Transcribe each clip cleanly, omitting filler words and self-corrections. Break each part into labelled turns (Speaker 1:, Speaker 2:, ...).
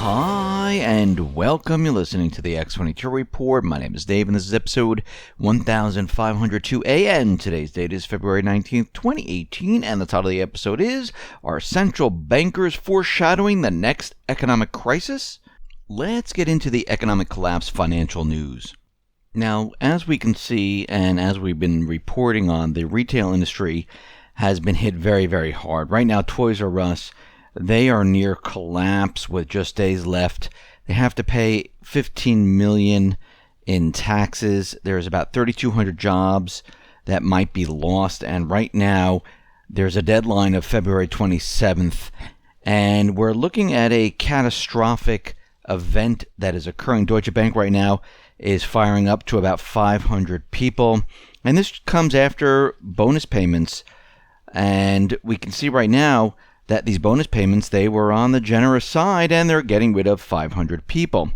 Speaker 1: Hi, and welcome. You're listening to the X22 Report. My name is Dave, and this is episode 1502 AN. Today's date is February 19th, 2018, and the title of the episode is, Are Central Bankers Foreshadowing the Next Economic Crisis? Let's get into the economic collapse financial news. Now, as we can see, and as we've been reporting on, the retail industry has been hit very, very hard. Right now, Toys R Us, they are near collapse with just days left. They have to pay $15 million in taxes. There's about 3,200 jobs that might be lost. And right now, there's a deadline of February 27th. And we're looking at a catastrophic event that is occurring. Deutsche Bank right now is firing up to about 500 people. And this comes after bonus payments. And we can see right now that these bonus payments, they were on the generous side, and they're getting rid of 500 people.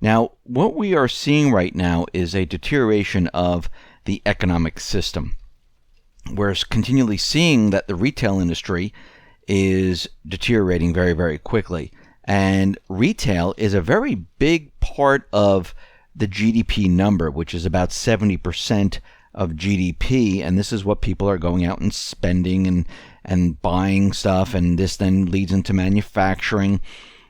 Speaker 1: Now, what we are seeing right now is a deterioration of the economic system. We're continually seeing that the retail industry is deteriorating very, very quickly. And retail is a very big part of the GDP number, which is about 70% of GDP, and this is what people are going out and spending and buying stuff, and this then leads into manufacturing,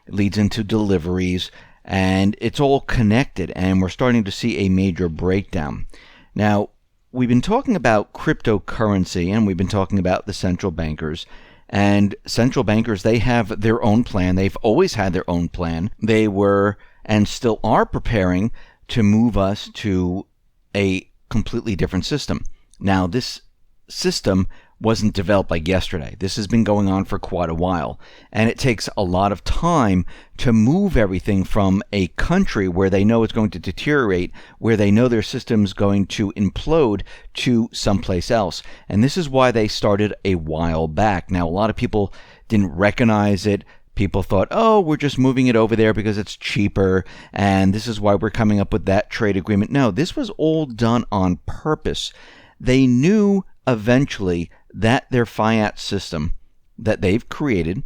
Speaker 1: leads into deliveries, and it's all connected, and we're starting to see a major breakdown. Now, we've been talking about cryptocurrency, and we've been talking about the central bankers, and central bankers, they have their own plan. They've always had their own plan. They were and still are preparing to move us to a completely different system. Now, this system wasn't developed like yesterday. This has been going on for quite a while, and it takes a lot of time to move everything from a country where they know it's going to deteriorate, where they know their system's going to implode, to someplace else. And this is why they started a while back. Now, a lot of people didn't recognize it. People thought, oh, we're just moving it over there because it's cheaper, and this is why we're coming up with that trade agreement. No, this was all done on purpose. They knew eventually that their fiat system that they've created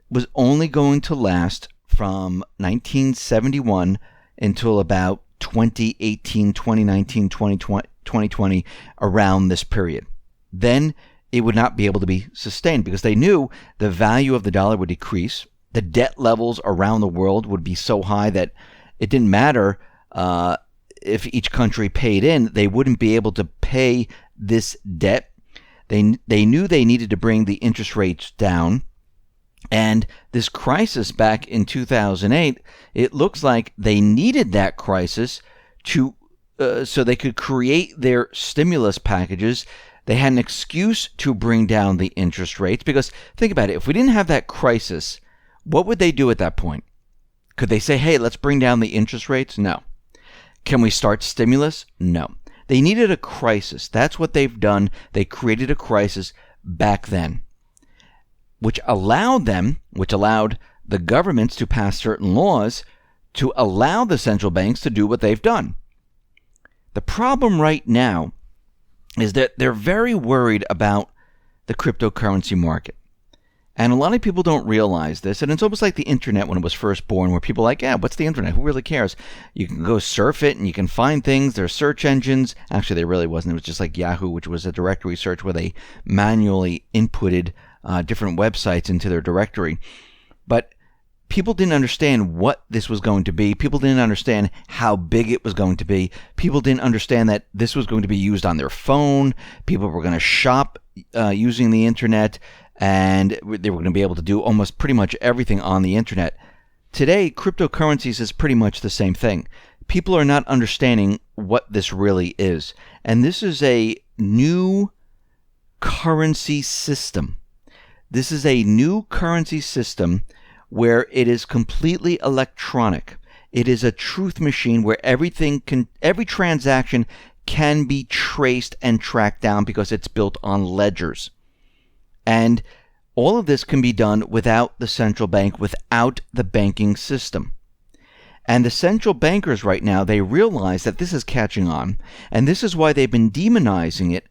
Speaker 1: was only going to last from 1971 until about 2018, 2019, 2020, around this period. Then it would not be able to be sustained because they knew the value of the dollar would decrease. The debt levels around the world would be so high that it didn't matter if each country paid in. They wouldn't be able to pay this debt. They knew they needed to bring the interest rates down. And this crisis back in 2008, it looks like they needed that crisis to so they could create their stimulus packages. They had an excuse to bring down the interest rates because, think about it, if we didn't have that crisis, what would they do at that point? Could they say, hey, let's bring down the interest rates? No. Can we start stimulus? No. They needed a crisis. That's what they've done. They created a crisis back then, which allowed the governments to pass certain laws to allow the central banks to do what they've done. The problem right now is that they're very worried about the cryptocurrency market. And a lot of people don't realize this, and it's almost like the internet when it was first born, where people are like, yeah, what's the internet? Who really cares? You can go surf it, and you can find things. There's search engines. Actually, there really wasn't. It was just like Yahoo, which was a directory search where they manually inputted different websites into their directory. But people didn't understand what this was going to be. People didn't understand how big it was going to be. People didn't understand that this was going to be used on their phone. People were going to shop using the internet, and they were going to be able to do almost pretty much everything on the internet. Today, cryptocurrencies is pretty much the same thing. People are not understanding what this really is. And this is a new currency system. This is a new currency system where it is completely electronic. It is a truth machine where every transaction can be traced and tracked down because it's built on ledgers. And all of this can be done without the central bank, without the banking system. And the central bankers right now, they realize that this is catching on, and this is why they've been demonizing it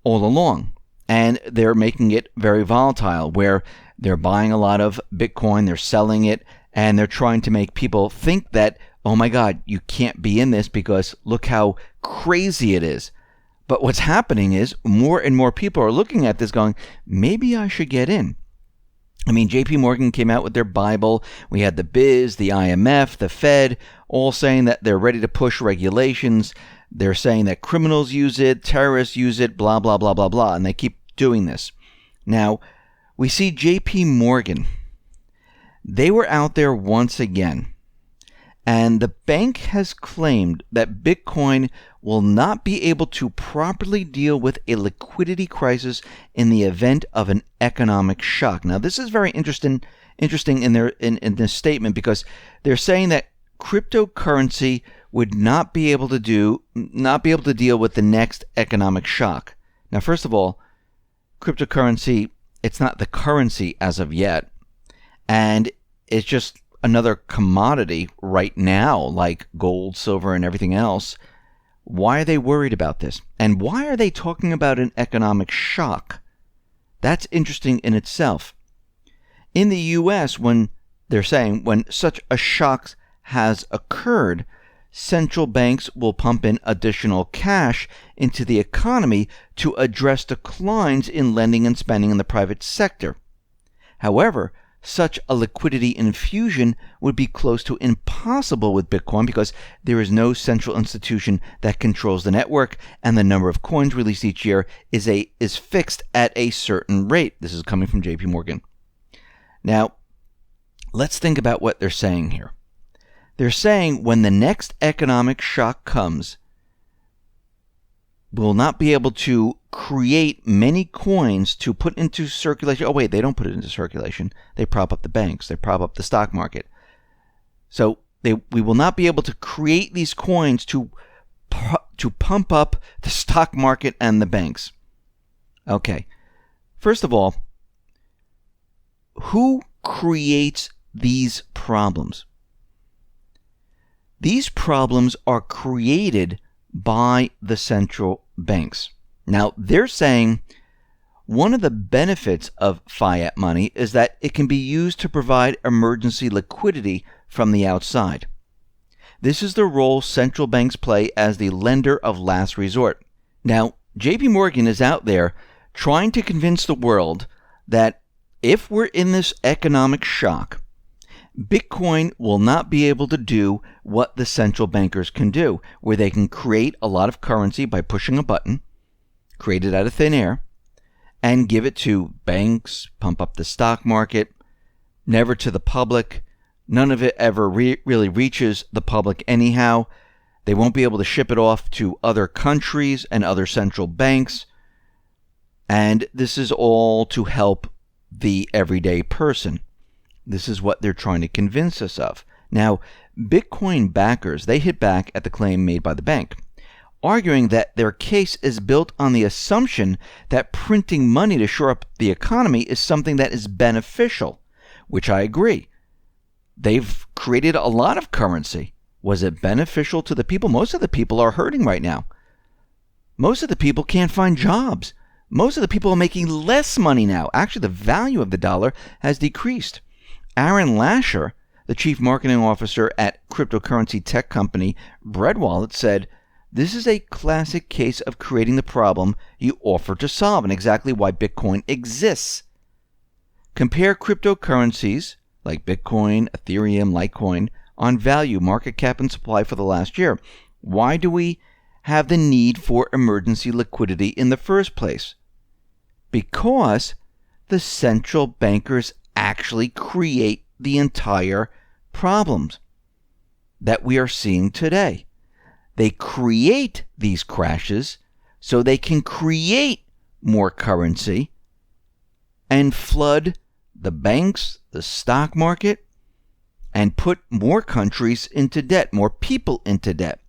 Speaker 1: all along. And they're making it very volatile, where they're buying a lot of Bitcoin, they're selling it, And they're trying to make people think that, oh my God, you can't be in this because look how crazy it is. But what's happening is more and more people are looking at this going, maybe I should get in. I mean, JP Morgan came out with their Bible. We had the Biz, the IMF, the Fed, all saying that they're ready to push regulations. They're saying that criminals use it, terrorists use it, blah, blah, blah, blah, blah. And they keep doing this. Now, we see JP Morgan. They were out there once again. And the bank has claimed that Bitcoin will not be able to properly deal with a liquidity crisis in the event of an economic shock. Now, this is very interesting in this statement, because they're saying that cryptocurrency would not be able to deal with the next economic shock. Now, first of all, cryptocurrency, it's not the currency as of yet, and it's just another commodity right now, like gold, silver, and everything else. Why are they worried about this? And why are they talking about an economic shock? That's interesting in itself. In the U.S., when they're saying when such a shock has occurred, central banks will pump in additional cash into the economy to address declines in lending and spending in the private sector. However, such a liquidity infusion would be close to impossible with Bitcoin because there is no central institution that controls the network, and the number of coins released each year is fixed at a certain rate. This is coming from JP Morgan. Now, let's think about what they're saying here. They're saying when the next economic shock comes, we'll not be able to create many coins to put into circulation. Oh, wait, they don't put it into circulation. They prop up the banks. They prop up the stock market. So we will not be able to create these coins to pump up the stock market and the banks. Okay. First of all, who creates these problems? These problems are created by the central banks. Now, they're saying one of the benefits of fiat money is that it can be used to provide emergency liquidity from the outside. This is the role central banks play as the lender of last resort. Now, JP Morgan is out there trying to convince the world that if we're in this economic shock, Bitcoin will not be able to do what the central bankers can do, where they can create a lot of currency by pushing a button, create it out of thin air, and give it to banks, pump up the stock market, never to the public. None of it ever really reaches the public anyhow. They won't be able to ship it off to other countries and other central banks. And this is all to help the everyday person. This is what they're trying to convince us of. Now, Bitcoin backers, they hit back at the claim made by the bank, arguing that their case is built on the assumption that printing money to shore up the economy is something that is beneficial, which I agree. They've created a lot of currency. Was it beneficial to the people? Most of the people are hurting right now. Most of the people can't find jobs. Most of the people are making less money now. Actually, the value of the dollar has decreased. Aaron Lasher, the chief marketing officer at cryptocurrency tech company Breadwallet, said, "This is a classic case of creating the problem you offer to solve and exactly why Bitcoin exists. Compare cryptocurrencies like Bitcoin, Ethereum, Litecoin on value, market cap, and supply for the last year. Why do we have the need for emergency liquidity in the first place? Because the central bankers actually create the entire problems that we are seeing today. They create these crashes so they can create more currency and flood the banks, the stock market, and put more countries into debt, more people into debt.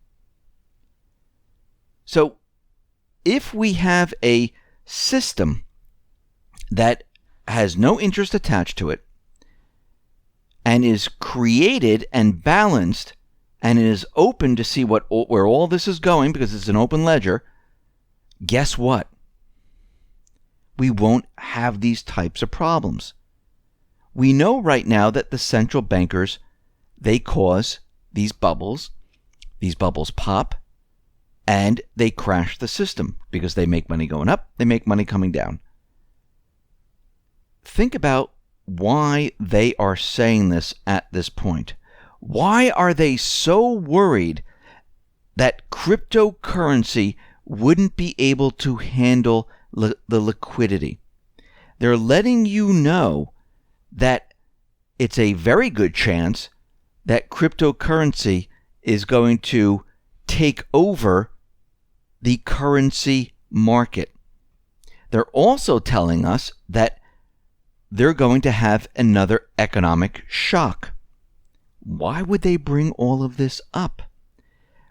Speaker 1: So if we have a system that has no interest attached to it and is created and balanced and is open to see where all this is going because it's an open ledger, guess what? We won't have these types of problems. We know right now that the central bankers they cause these bubbles pop, and they crash the system because they make money going up, they make money coming down. Think about why they are saying this at this point. Why are they so worried that cryptocurrency wouldn't be able to handle the liquidity? They're letting you know that it's a very good chance that cryptocurrency is going to take over the currency market. They're also telling us that they're going to have another economic shock. Why would they bring all of this up?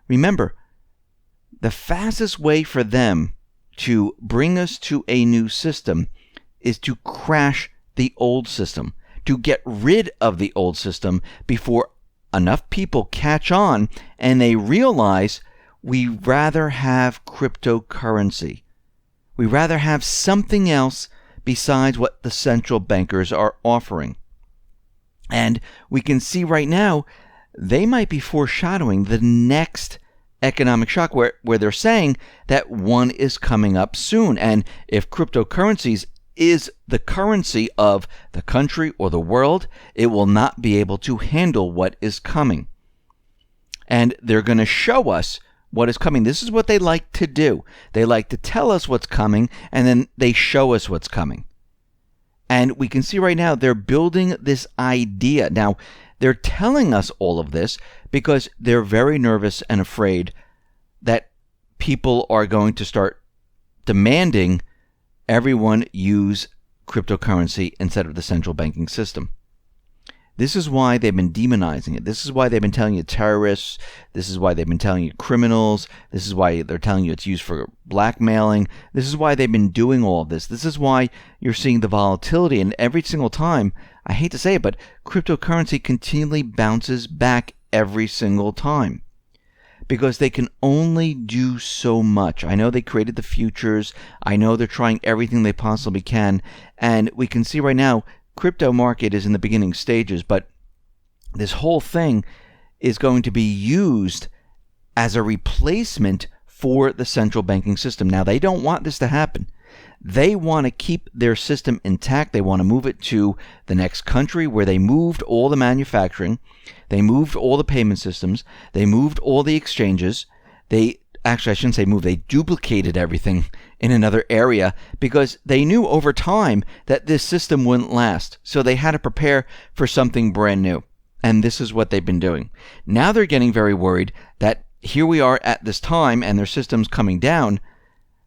Speaker 1: Remember, the fastest way for them to bring us to a new system is to crash the old system, to get rid of the old system before enough people catch on and they realize we rather have cryptocurrency. We rather have something else besides what the central bankers are offering. And we can see right now they might be foreshadowing the next economic shock where they're saying that one is coming up soon. And if cryptocurrencies is the currency of the country or the world, it will not be able to handle what is coming. And they're going to show us what is coming. This is what they like to do. They like to tell us what's coming, and then they show us what's coming. And we can see right now they're building this idea. Now, they're telling us all of this because they're very nervous and afraid that people are going to start demanding everyone use cryptocurrency instead of the central banking system. This is why they've been demonizing it. This is why they've been telling you terrorists. This is why they've been telling you criminals. This is why they're telling you it's used for blackmailing. This is why they've been doing all of this. This is why you're seeing the volatility. And every single time, I hate to say it, but cryptocurrency continually bounces back every single time. Because they can only do so much. I know they created the futures. I know they're trying everything they possibly can. And we can see right now, crypto market is in the beginning stages, but this whole thing is going to be used as a replacement for the central banking system. Now, they don't want this to happen. They want to keep their system intact. They want to move it to the next country where they moved all the manufacturing. They moved all the payment systems. They moved all the exchanges. Actually, I shouldn't say move. They duplicated everything in another area because they knew over time that this system wouldn't last. So they had to prepare for something brand new. And this is what they've been doing. Now they're getting very worried that here we are at this time and their system's coming down.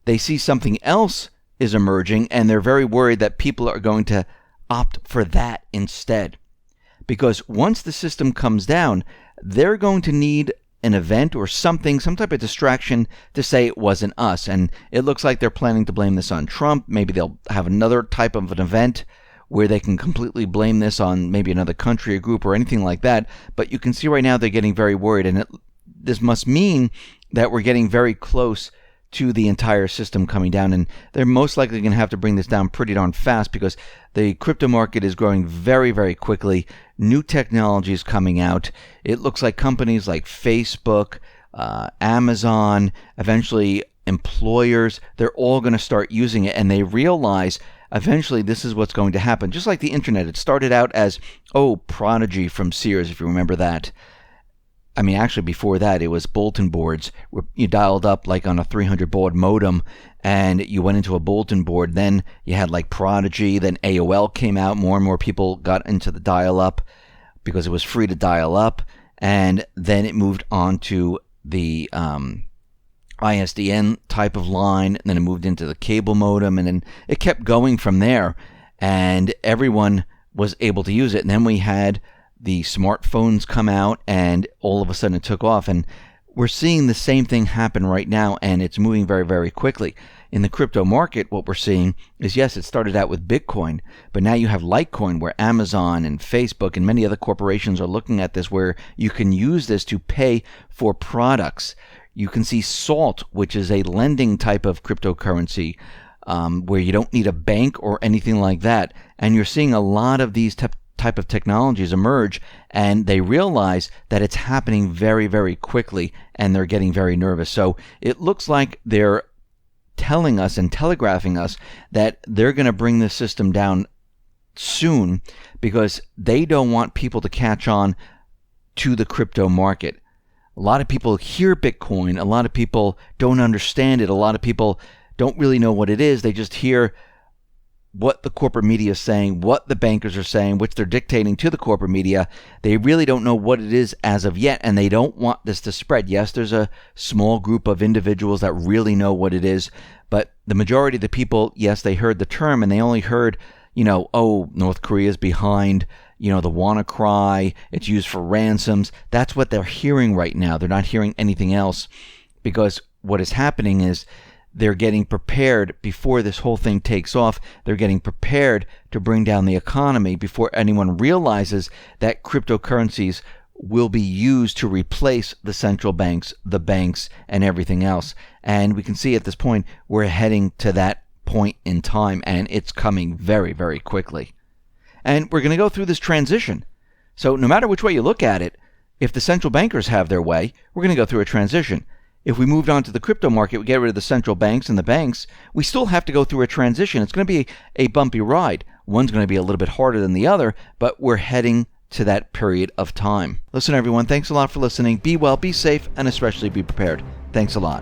Speaker 1: They see something else is emerging and they're very worried that people are going to opt for that instead. Because once the system comes down, they're going to need an event or something, some type of distraction to say it wasn't us. And it looks like they're planning to blame this on Trump. Maybe they'll have another type of an event where they can completely blame this on maybe another country or group or anything like that. But you can see right now they're getting very worried. And this must mean that we're getting very close to the entire system coming down. And they're most likely going to have to bring this down pretty darn fast because the crypto market is growing very, very quickly. New technology is coming out. It looks like companies like Facebook, Amazon, eventually employers, they're all going to start using it. And they realize eventually this is what's going to happen. Just like the internet, it started out as, Prodigy from Sears, if you remember that. I mean, actually, before that, it was bulletin boards where you dialed up like on a 300 baud modem and you went into a bulletin board. Then you had like Prodigy. Then AOL came out. More and more people got into the dial-up because it was free to dial up. And then it moved on to the ISDN type of line. And then it moved into the cable modem. And then it kept going from there. And everyone was able to use it. And then we had the smartphones come out and all of a sudden it took off. And we're seeing the same thing happen right now, and it's moving very, very quickly. In the crypto market, what we're seeing is, yes, it started out with Bitcoin, but now you have Litecoin where Amazon and Facebook and many other corporations are looking at this where you can use this to pay for products. You can see Salt, which is a lending type of cryptocurrency where you don't need a bank or anything like that. And you're seeing a lot of these type of technologies emerge, and they realize that it's happening very, very quickly, and they're getting very nervous. So it looks like they're telling us and telegraphing us that they're going to bring the system down soon because they don't want people to catch on to the crypto market. A lot of people hear Bitcoin. A lot of people don't understand it. A lot of people don't really know what it is. They just hear what the corporate media is saying, what the bankers are saying, which they're dictating to the corporate media. They really don't know what it is as of yet, and they don't want this to spread. Yes, there's a small group of individuals that really know what it is, but the majority of the people, yes, they heard the term, and they only heard, oh, North Korea's behind, the WannaCry, it's used for ransoms. That's what they're hearing right now. They're not hearing anything else, because what is happening is they're getting prepared before this whole thing takes off. They're getting prepared to bring down the economy before anyone realizes that cryptocurrencies will be used to replace the central banks, the banks, and everything else. And we can see at this point, we're heading to that point in time, and it's coming very, very quickly. And we're going to go through this transition. So no matter which way you look at it, if the central bankers have their way, we're going to go through a transition. If we moved on to the crypto market, we get rid of the central banks and the banks, we still have to go through a transition. It's going to be a bumpy ride. One's going to be a little bit harder than the other, but we're heading to that period of time. Listen, everyone, thanks a lot for listening. Be well, be safe, and especially be prepared. Thanks a lot.